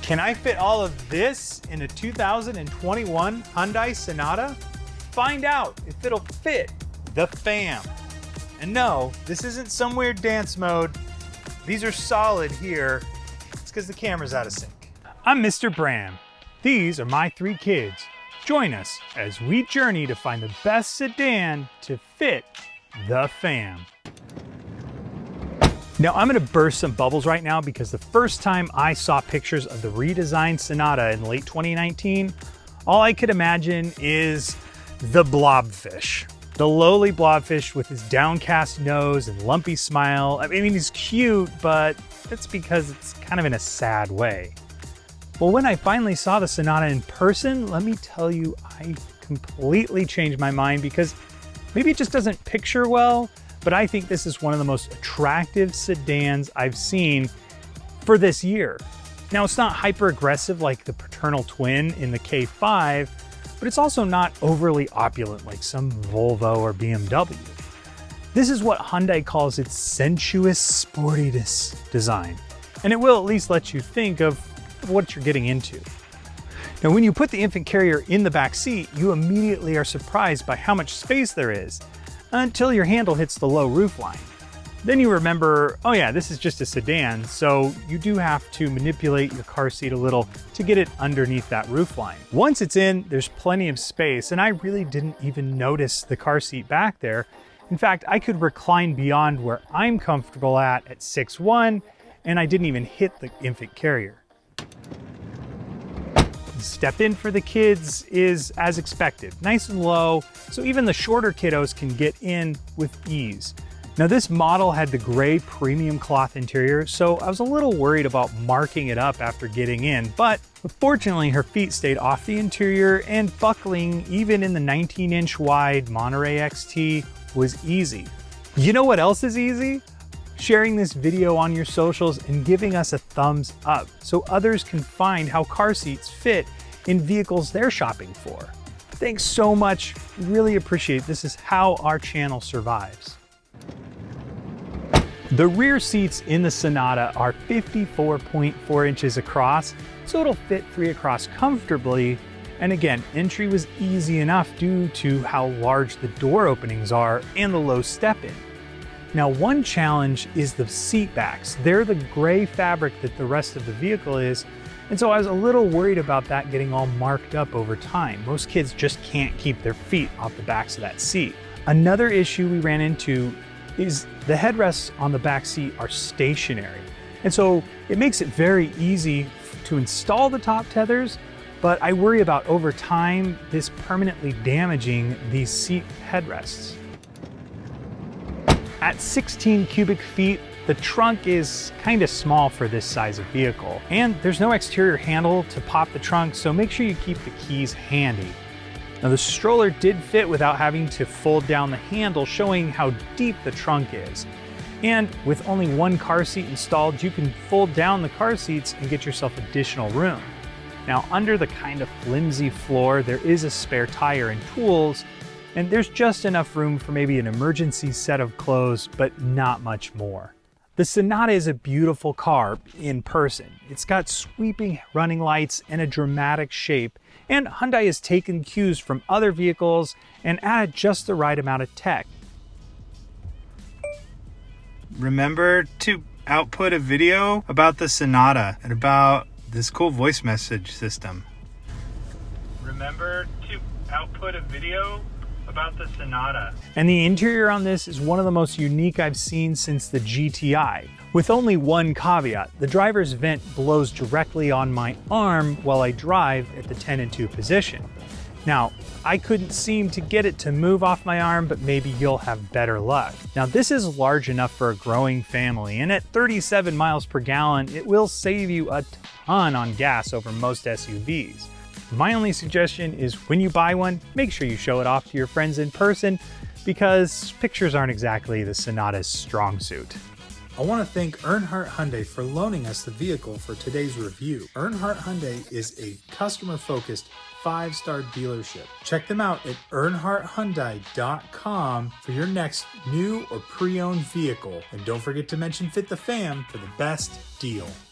Can I fit all of this in a 2021 Hyundai Sonata? Find out if it'll fit the fam. And no, this isn't some weird dance mode. These are solid here. It's because the camera's out of sync. I'm Mr. Bram. These are my 3 kids. Join us as we journey to find the best sedan to fit the fam. Now I'm gonna burst some bubbles right now because the first time I saw pictures of the redesigned Sonata in late 2019, all I could imagine is the blobfish. The lowly blobfish with his downcast nose and lumpy smile. I mean, he's cute, but that's because it's kind of in a sad way. Well, when I finally saw the Sonata in person, let me tell you, I completely changed my mind because maybe it just doesn't picture well, but I think this is one of the most attractive sedans I've seen for this year. Now, it's not hyper aggressive like the paternal twin in the K5, but it's also not overly opulent like some Volvo or BMW. This is what Hyundai calls its sensuous sportiness design, and it will at least let you think of what you're getting into. Now, when you put the infant carrier in the back seat, you immediately are surprised by how much space there is, until your handle hits the low roofline. Then you remember, oh yeah, this is just a sedan, so you do have to manipulate your car seat a little to get it underneath that roofline. Once it's in, there's plenty of space, and I really didn't even notice the car seat back there. In fact, I could recline beyond where I'm comfortable at 6'1", and I didn't even hit the infant carrier. Step in for the kids is as expected, nice and low, so even the shorter kiddos can get in with ease. Now, this model had the gray premium cloth interior, so I was a little worried about marking it up after getting in, but fortunately her feet stayed off the interior, and buckling even in the 19-inch wide Monterey XT was easy. You know what else is easy? Sharing this video on your socials and giving us a thumbs up so others can find how car seats fit in vehicles they're shopping for. Thanks so much, really appreciate it. This is how our channel survives. The rear seats in the Sonata are 54.4 inches across, so it'll fit 3 across comfortably. And again, entry was easy enough due to how large the door openings are and the low step-in. Now, one challenge is the seat backs. They're the gray fabric that the rest of the vehicle is, and so I was a little worried about that getting all marked up over time. Most kids just can't keep their feet off the backs of that seat. Another issue we ran into is the headrests on the back seat are stationary, and so it makes it very easy to install the top tethers, but I worry about over time this permanently damaging these seat headrests. At 16 cubic feet, the trunk is kind of small for this size of vehicle, and there's no exterior handle to pop the trunk, so make sure you keep the keys handy. Now, the stroller did fit without having to fold down the handle, showing how deep the trunk is. And with only one car seat installed, you can fold down the car seats and get yourself additional room. Now, under the kind of flimsy floor, there is a spare tire and tools, and there's just enough room for maybe an emergency set of clothes, but not much more. The Sonata is a beautiful car in person. It's got sweeping running lights and a dramatic shape, and Hyundai has taken cues from other vehicles and added just the right amount of tech. Remember to output a video about the Sonata and about this cool voice message system. Remember to output a video about the Sonata. And the interior on this is one of the most unique I've seen since the GTI. With only one caveat, the driver's vent blows directly on my arm while I drive at the 10 and 2 position. Now, I couldn't seem to get it to move off my arm, but maybe you'll have better luck. Now, this is large enough for a growing family, and at 37 miles per gallon, it will save you a ton on gas over most SUVs. My only suggestion is when you buy one, make sure you show it off to your friends in person, because pictures aren't exactly the Sonata's strong suit. I want to thank Earnhardt Hyundai for loaning us the vehicle for today's review. Earnhardt Hyundai is a customer-focused 5-star dealership. Check them out at earnhardthyundai.com for your next new or pre-owned vehicle. And don't forget to mention Fit the Fam for the best deal.